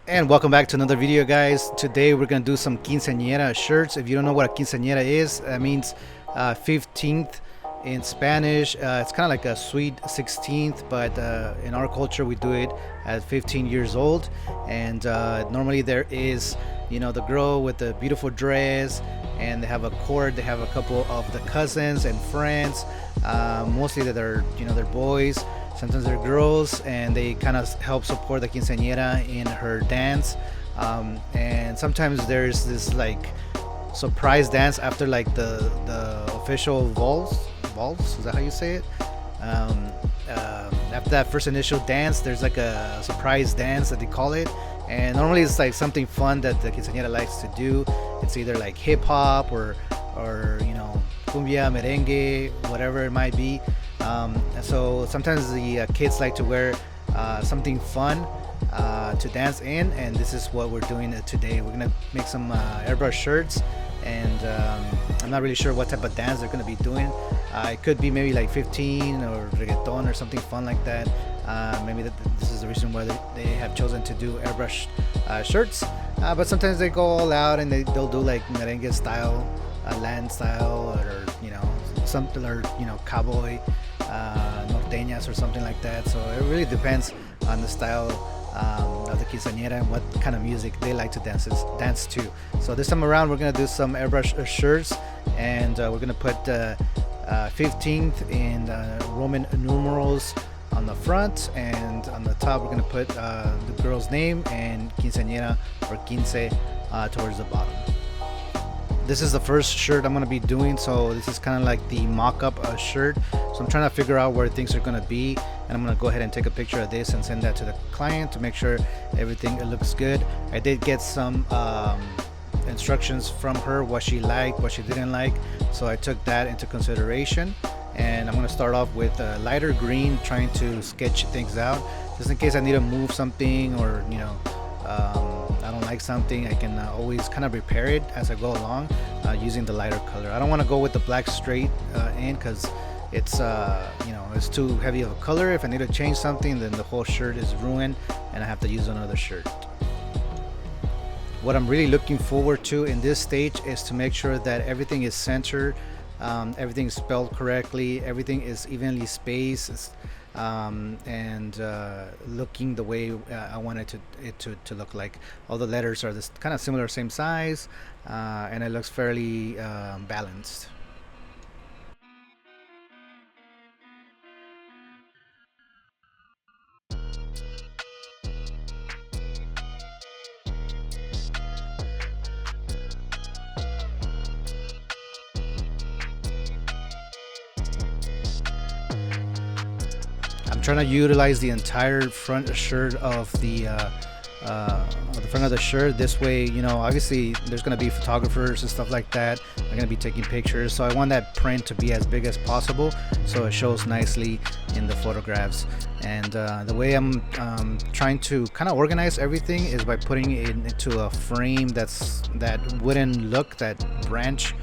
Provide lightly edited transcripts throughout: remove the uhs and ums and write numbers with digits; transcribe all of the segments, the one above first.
And welcome back to another video, guys. Today we're gonna do some quinceañera shirts. If you don't know what a quinceañera is, that means 15th in Spanish. It's kind of like a sweet 16th, but in our culture we do it at 15 years old. And normally there is, the girl with the beautiful dress, and they have a court. They have a couple of the cousins and friends. Mostly that they're boys. Sometimes they're girls, and they kind of help support the quinceañera in her dance. And sometimes there's this like surprise dance after like the official valse. Is that how you say it? After that first initial dance, there's like a surprise dance that they call it. And normally it's like something fun that the quinceañera likes to do. It's either like hip hop or cumbia, merengue, whatever it might be. So sometimes the kids like to wear something fun to dance in, and this is what we're doing today. We're gonna make some airbrush shirts, and I'm not really sure what type of dance they're gonna be doing. It could be maybe like 15 or reggaeton or something fun like that. Maybe this is the reason why they have chosen to do airbrush shirts. But sometimes they go all out and they'll do like merengue style, land style, or something, or cowboy, norteñas or something like that. So it really depends on the style of the quinceañera and what kind of music they like to dance to. So this time around we're gonna do some airbrush shirts, and we're gonna put 15th in Roman numerals on the front, and on the top we're gonna put the girl's name and quinceañera or quince towards the bottom. This is the first shirt I'm going to be doing, so this is kind of like the mock-up shirt. So I'm trying to figure out where things are going to be, and I'm going to go ahead and take a picture of this and send that to the client to make sure everything looks good. I did get some instructions from her, what she liked, what she didn't like, so I took that into consideration. And I'm going to start off with lighter green, trying to sketch things out just in case I need to move something, or I don't like something. I can always kind of repair it as I go along using the lighter color. I don't want to go with the black straight in, because it's it's too heavy of a color. If I need to change something, then the whole shirt is ruined and I have to use another shirt. What I'm really looking forward to in this stage is to make sure that everything is centered, everything is spelled correctly, everything is evenly spaced, and looking the way I wanted it to look like. All the letters are this kind of similar, same size, and it looks fairly balanced. I'm trying to utilize the entire front shirt of the front of the shirt. This way, obviously there's going to be photographers and stuff like that. I'm going to be taking pictures, so I want that print to be as big as possible so it shows nicely in the photographs. And the way I'm trying to kind of organize everything is by putting it into a frame that wooden look, that branch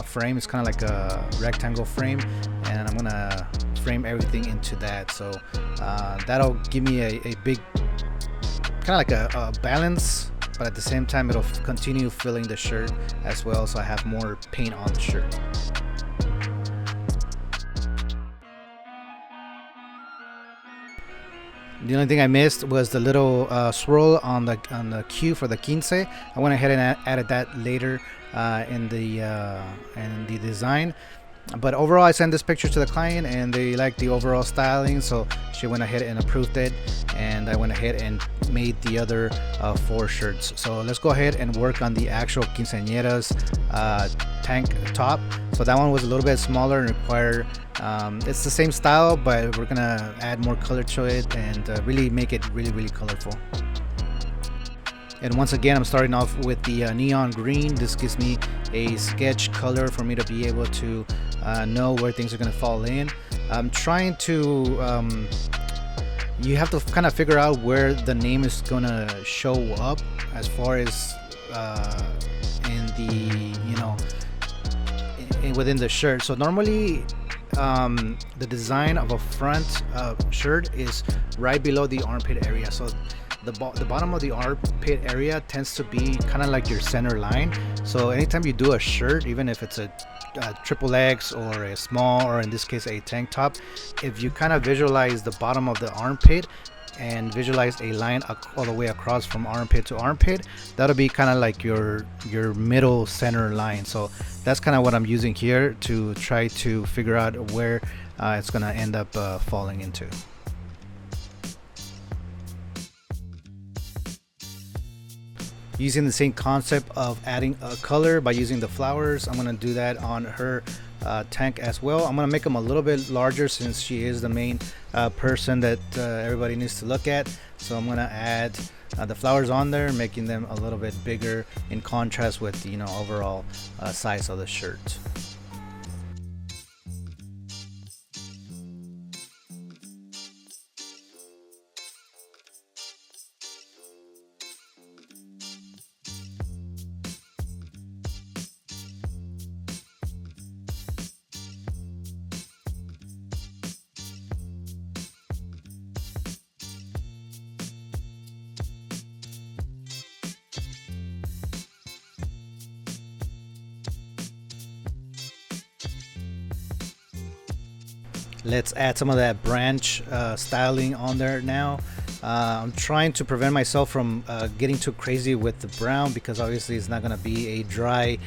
frame. Is kind of like a rectangle frame, and I'm gonna frame everything into that. So that'll give me a big kind of like a balance, but at the same time it'll continue filling the shirt as well, so I have more paint on the shirt. The only thing I missed was the little swirl on the Q for the quince. I went ahead and added that later in the design. But overall, I sent this picture to the client and they liked the overall styling, so she went ahead and approved it, and I went ahead and made the other 4 shirts. So let's go ahead and work on the actual quinceañera's tank top. So that one was a little bit smaller and required it's the same style, but we're gonna add more color to it and really make it really colorful. And once again, I'm starting off with the neon green. This gives me a sketch color for me to be able to know where things are going to fall in. I'm trying to you have to kind of figure out where the name is going to show up, as far as in the within the shirt. So normally the design of a front shirt is right below the armpit area. So the bottom of the armpit area tends to be kind of like your center line. So anytime you do a shirt, even if it's a triple X or a small, or in this case a tank top, if you kind of visualize the bottom of the armpit and visualize a line all the way across from armpit to armpit, that'll be kind of like your middle center line. So that's kind of what I'm using here to try to figure out where it's gonna end up falling into. Using the same concept of adding a color by using the flowers, I'm gonna do that on her tank as well. I'm gonna make them a little bit larger since she is the main person that everybody needs to look at. So I'm gonna add the flowers on there, making them a little bit bigger in contrast with the overall size of the shirt. Let's add some of that branch styling on there now. I'm trying to prevent myself from getting too crazy with the brown, because obviously it's not going to be a dry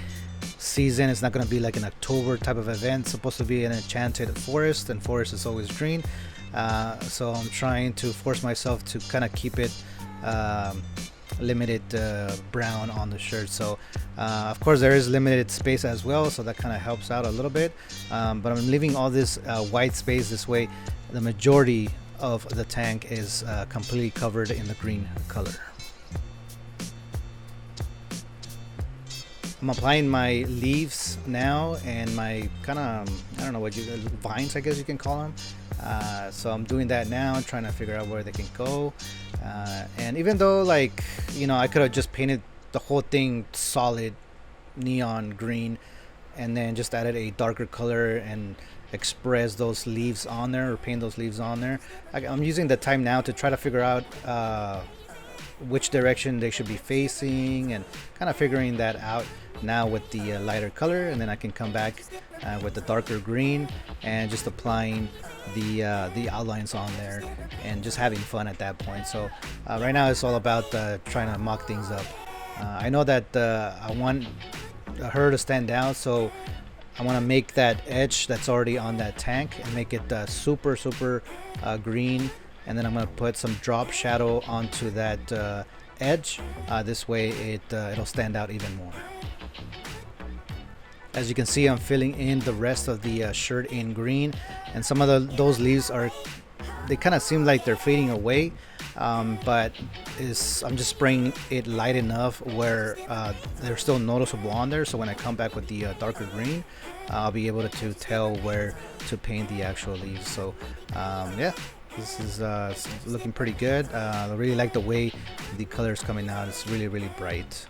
season. It's not going to be like an October type of event. It's supposed to be an enchanted forest, and forest is always green. So I'm trying to force myself to kind of keep it limited brown on the shirt. So of course there is limited space as well, so that kind of helps out a little bit, but I'm leaving all this white space. This way the majority of the tank is completely covered in the green color. I'm applying my leaves now and my kind of, I don't know what vines, I guess you can call them. So I'm doing that now, trying to figure out where they can go. And even though, like, I could have just painted the whole thing solid neon green and then just added a darker color and express those leaves on there, or paint those leaves on there. I'm using the time now to try to figure out which direction they should be facing, and kind of figuring that out now with the lighter color, and then I can come back with the darker green and just applying the outlines on there and just having fun at that point. So right now it's all about trying to mock things up. I know that I want her to stand out, so I want to make that edge that's already on that tank and make it super green, and then I'm going to put some drop shadow onto that edge. This way it'll stand out even more. As you can see, I'm filling in the rest of the shirt in green, and some of those leaves they kind of seem like they're fading away, but I'm just spraying it light enough where they're still noticeable on there. So when I come back with the darker green, I'll be able to tell where to paint the actual leaves. So yeah, this is looking pretty good. I really like the way the color is coming out. It's really bright.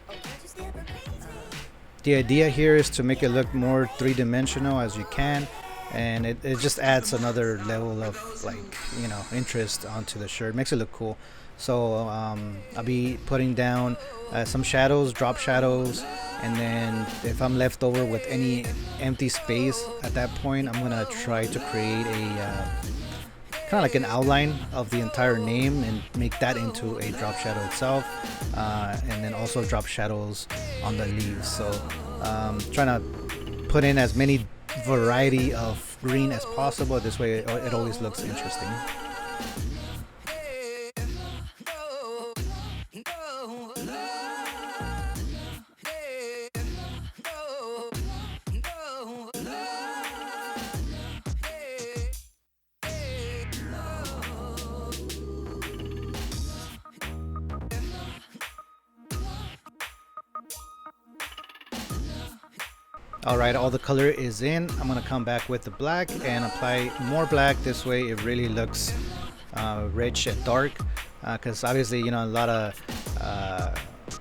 The idea here is to make it look more three-dimensional as you can, and it just adds another level of, like, interest onto the shirt. Makes it look cool. So I'll be putting down some shadows, drop shadows, and then if I'm left over with any empty space at that point, I'm gonna try to create a kind of like an outline of the entire name and make that into a drop shadow itself, and then also drop shadows on the leaves. So trying to put in as many variety of green as possible. This way it always looks interesting. Alright, all the color is in. I'm going to come back with the black and apply more black. This way it really looks rich and dark, because obviously, a lot of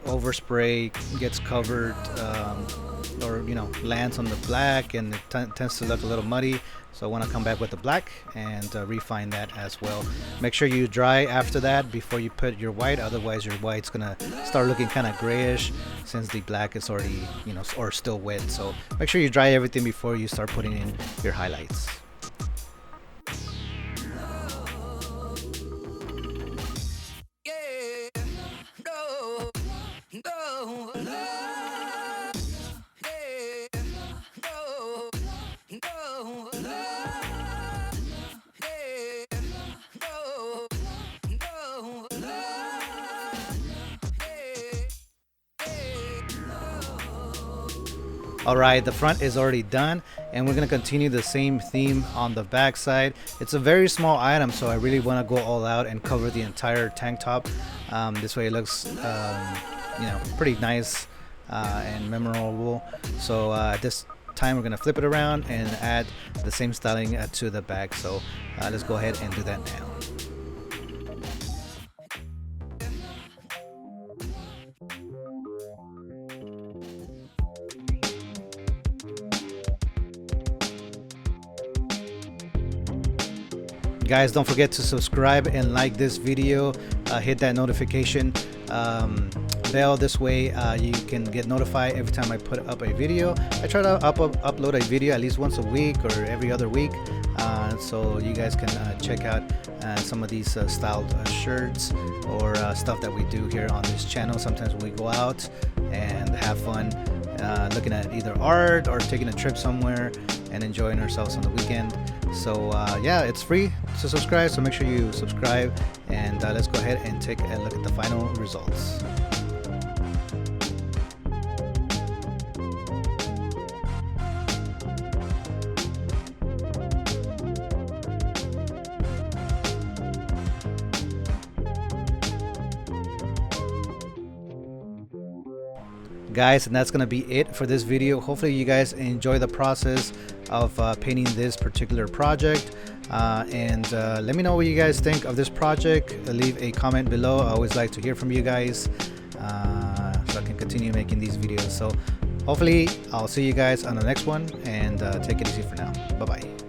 overspray gets covered or lands on the black, and it tends to look a little muddy. So I want to come back with the black and refine that as well. Make sure you dry after that before you put your white, otherwise your white's gonna start looking kind of grayish since the black is already or still wet. So make sure you dry everything before you start putting in your highlights. Alright, the front is already done, and we're going to continue the same theme on the back side. It's a very small item, so I really want to go all out and cover the entire tank top. This way it looks pretty nice and memorable. So this time we're going to flip it around and add the same styling to the back. So let's go ahead and do that now. Guys, don't forget to subscribe and like this video. Hit that notification bell. This way you can get notified every time I put up a video. I try to upload a video at least once a week or every other week, so you guys can check out some of these styled shirts or stuff that we do here on this channel. Sometimes we go out and have fun looking at either art or taking a trip somewhere and enjoying ourselves on the weekend. So yeah, it's free to subscribe, so make sure you subscribe, and let's go ahead and take a look at the final results. Guys, and that's gonna be it for this video. Hopefully you guys enjoy the process of painting this particular project, and let me know what you guys think of this project. Leave a comment below. I always like to hear from you guys, so I can continue making these videos. So hopefully I'll see you guys on the next one, and take it easy for now. Bye bye.